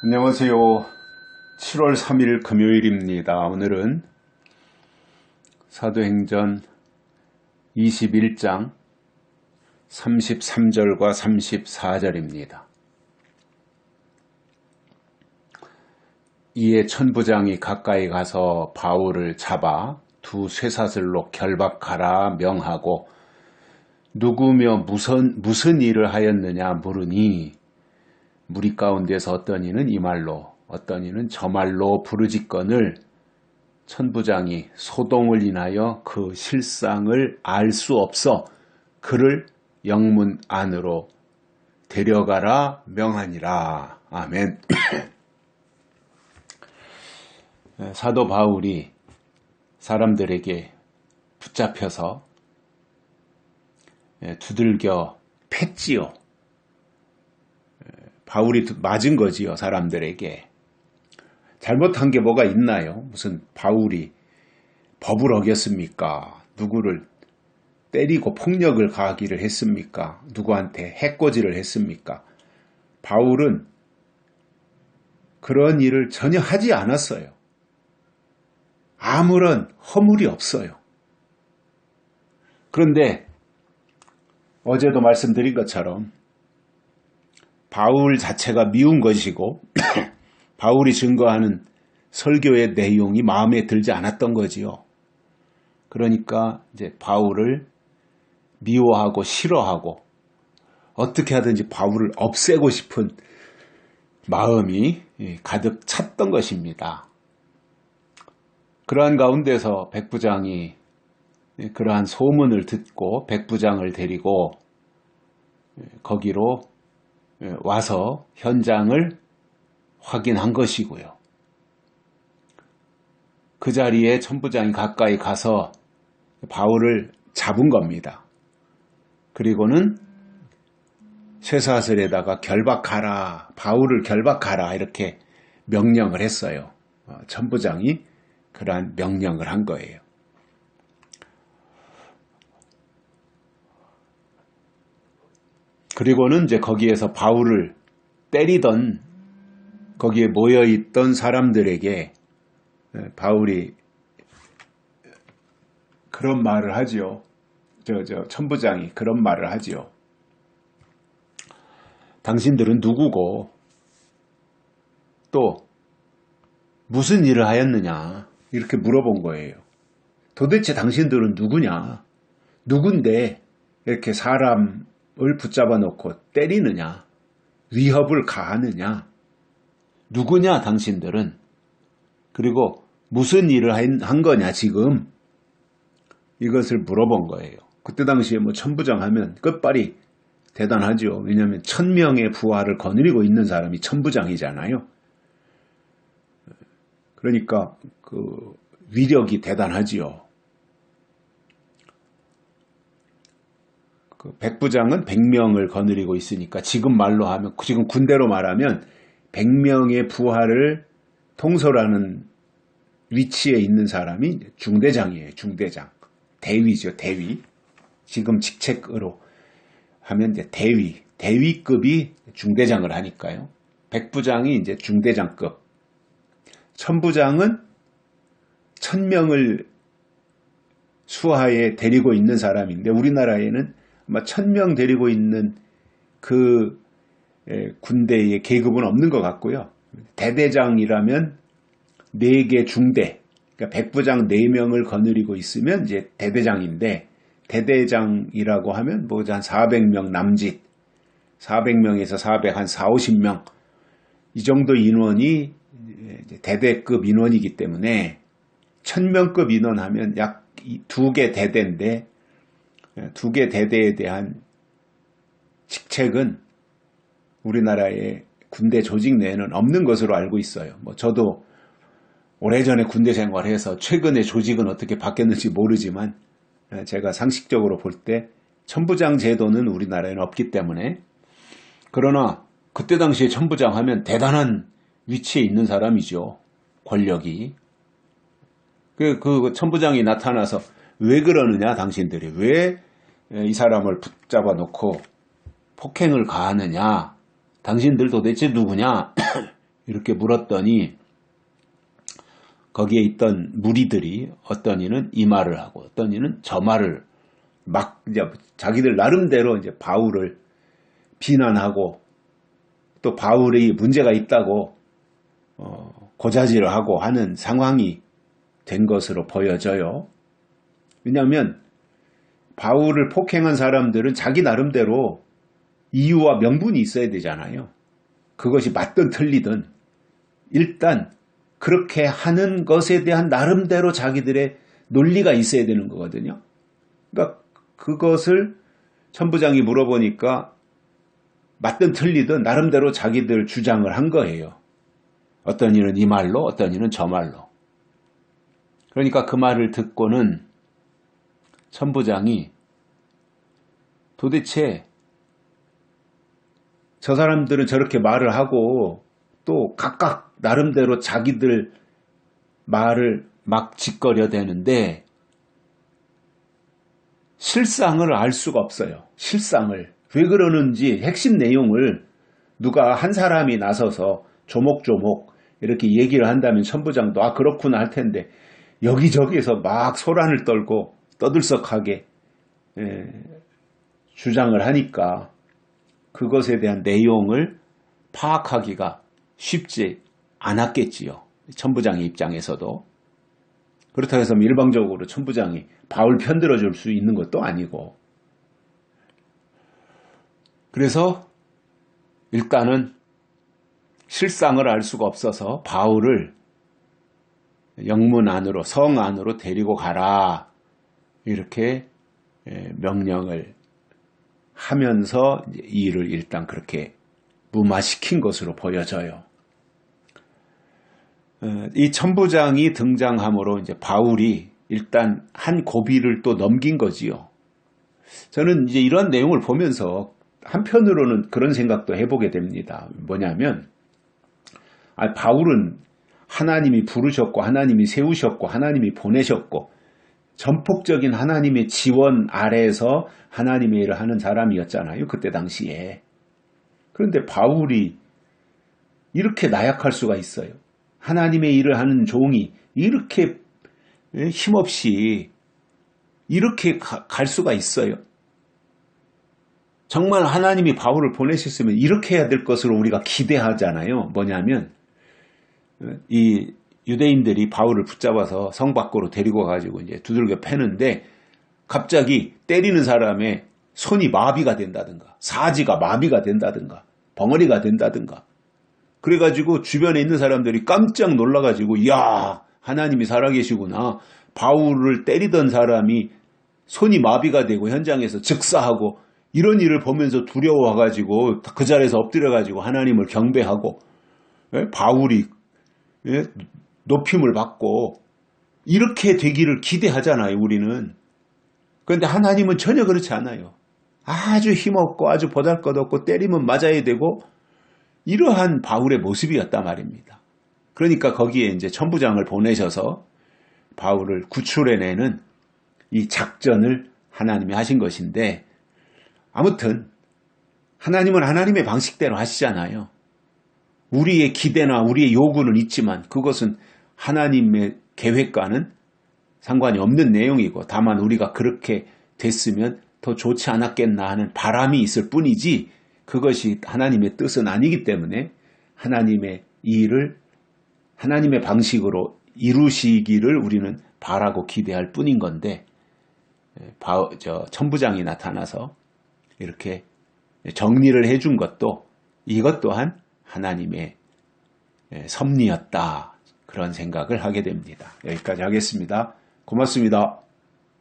안녕하세요. 7월 3일 금요일입니다. 오늘은 사도행전 21장 33절과 34절입니다. 이에 천부장이 가까이 가서 바울을 잡아 두 쇠사슬로 결박하라 명하고 누구며 무슨 일을 하였느냐 물으니 무리 가운데서 어떤 이는 이 말로 어떤 이는 저 말로 부르짖거늘 천부장이 소동을 인하여 그 실상을 알 수 없어 그를 영문 안으로 데려가라 명하니라. 아멘. 사도 바울이 사람들에게 붙잡혀서 두들겨 팼지요. 바울이 맞은 거지요. 사람들에게. 잘못한 게 뭐가 있나요? 무슨 바울이 법을 어겼습니까? 누구를 때리고 폭력을 가하기를 했습니까? 누구한테 해코지를 했습니까? 바울은 그런 일을 전혀 하지 않았어요. 아무런 허물이 없어요. 그런데 어제도 말씀드린 것처럼 바울 자체가 미운 것이고 바울이 증거하는 설교의 내용이 마음에 들지 않았던 거지요. 그러니까 이제 바울을 미워하고 싫어하고 어떻게 하든지 바울을 없애고 싶은 마음이 가득 찼던 것입니다. 그러한 가운데서 백부장이 그러한 소문을 듣고 백부장을 데리고 거기로 와서 현장을 확인한 것이고요. 그 자리에 천부장이 가까이 가서 바울을 잡은 겁니다. 그리고는 쇠사슬에다가 결박하라, 바울을 결박하라 이렇게 명령을 했어요. 천부장이 그러한 명령을 한 거예요. 그리고는 이제 거기에서 바울을 때리던 거기에 모여있던 사람들에게 바울이 그런 말을 하지요. 천부장이 그런 말을 하지요. 당신들은 누구고 또 무슨 일을 하였느냐 이렇게 물어본 거예요. 도대체 당신들은 누구냐? 누군데 이렇게 사람을 붙잡아 놓고 때리느냐? 위협을 가하느냐? 누구냐 당신들은? 그리고 무슨 일을 한 거냐 지금? 이것을 물어본 거예요. 그때 당시에 뭐 천부장 하면 끝발이 대단하죠. 왜냐하면 1000명의 부하를 거느리고 있는 사람이 천부장이잖아요. 그러니까 그 위력이 대단하지요. 그 백부장은 100명을 거느리고 있으니까 지금 말로 하면 지금 군대로 말하면 100명의 부하를 통솔하는 위치에 있는 사람이 중대장이에요. 중대장. 대위죠. 대위. 지금 직책으로 하면 이제 대위급이 중대장을 하니까요. 백부장이 이제 중대장급. 천부장은 1000명을 수하에 데리고 있는 사람인데 우리나라에는 아마 1000명 데리고 있는 그 군대의 계급은 없는 것 같고요. 대대장이라면 4개 중대, 그러니까 백부장 4명을 거느리고 있으면 이제 대대장인데 대대장이라고 하면 뭐 한 400명 남짓, 400명에서 400, 한 4, 50명 이 정도 인원이 대대급 인원이기 때문에 1000명급 인원하면 약 2개 대대인데 2개 대대에 대한 직책은 우리나라의 군대 조직 내에는 없는 것으로 알고 있어요. 뭐 저도 오래전에 군대 생활해서 최근에 조직은 어떻게 바뀌었는지 모르지만 제가 상식적으로 볼 때 천부장 제도는 우리나라에는 없기 때문에 그러나 그때 당시에 천부장 하면 대단한 위치에 있는 사람이죠. 권력이. 그 천부장이 나타나서 왜 그러느냐 당신들이 왜 이 사람을 붙잡아 놓고 폭행을 가하느냐 당신들 도대체 누구냐 이렇게 물었더니 거기에 있던 무리들이 어떤 이는 이 말을 하고 어떤 이는 저 말을 막 이제 자기들 나름대로 이제 바울을 비난하고 또 바울이 문제가 있다고 고자질을 하고 하는 상황이 된 것으로 보여져요. 왜냐하면 바울을 폭행한 사람들은 자기 나름대로 이유와 명분이 있어야 되잖아요. 그것이 맞든 틀리든 일단 그렇게 하는 것에 대한 나름대로 자기들의 논리가 있어야 되는 거거든요. 그러니까 그것을 천부장이 물어보니까 맞든 틀리든 나름대로 자기들 주장을 한 거예요. 어떤 이는 이 말로 어떤 이는 저 말로. 그러니까 그 말을 듣고는 천부장이 도대체 저 사람들은 저렇게 말을 하고 또 각각 나름대로 자기들 말을 막 짓거려 대는데 실상을 알 수가 없어요. 실상을. 왜 그러는지 핵심 내용을 누가 한 사람이 나서서 조목조목 이렇게 얘기를 한다면 천부장도 아 그렇구나 할 텐데 여기저기에서 막 소란을 떨고 떠들썩하게 주장을 하니까 그것에 대한 내용을 파악하기가 쉽지 않았겠지요. 천부장의 입장에서도. 그렇다고 해서 일방적으로 천부장이 바울 편들어 줄 수 있는 것도 아니고. 그래서 일단은 실상을 알 수가 없어서 바울을 영문 안으로 성 안으로 데리고 가라 이렇게 명령을 하면서 이 일을 일단 그렇게 무마시킨 것으로 보여져요. 이 천부장이 등장함으로 이제 바울이 일단 한 고비를 또 넘긴 거지요. 저는 이제 이런 내용을 보면서 한편으로는 그런 생각도 해보게 됩니다. 뭐냐면 바울은 하나님이 부르셨고 하나님이 세우셨고 하나님이 보내셨고 전폭적인 하나님의 지원 아래에서 하나님의 일을 하는 사람이었잖아요. 그때 당시에. 그런데 바울이 이렇게 나약할 수가 있어요. 하나님의 일을 하는 종이 이렇게 힘없이 이렇게 갈 수가 있어요. 정말 하나님이 바울을 보내셨으면 이렇게 해야 될 것으로 우리가 기대하잖아요. 뭐냐면 이 유대인들이 바울을 붙잡아서 성 밖으로 데리고 가지고 이제 두들겨 패는데 갑자기 때리는 사람의 손이 마비가 된다든가 사지가 마비가 된다든가 벙어리가 된다든가 그래가지고 주변에 있는 사람들이 깜짝 놀라가지고 이야 하나님이 살아계시구나. 바울을 때리던 사람이 손이 마비가 되고 현장에서 즉사하고 이런 일을 보면서 두려워가지고 그 자리에서 엎드려가지고 하나님을 경배하고 바울이 높임을 받고 이렇게 되기를 기대하잖아요. 우리는. 그런데 하나님은 전혀 그렇지 않아요. 아주 힘없고 아주 보잘것없고 때리면 맞아야 되고 이러한 바울의 모습이었단 말입니다. 그러니까 거기에 이제 천부장을 보내셔서 바울을 구출해내는 이 작전을 하나님이 하신 것인데 아무튼 하나님은 하나님의 방식대로 하시잖아요. 우리의 기대나 우리의 요구는 있지만 그것은 하나님의 계획과는 상관이 없는 내용이고 다만 우리가 그렇게 됐으면 더 좋지 않았겠나 하는 바람이 있을 뿐이지 그것이 하나님의 뜻은 아니기 때문에 하나님의 일을 하나님의 방식으로 이루시기를 우리는 바라고 기대할 뿐인 건데 천부장이 나타나서 이렇게 정리를 해준 것도 이것 또한 하나님의 섭리였다. 그런 생각을 하게 됩니다. 여기까지 하겠습니다. 고맙습니다.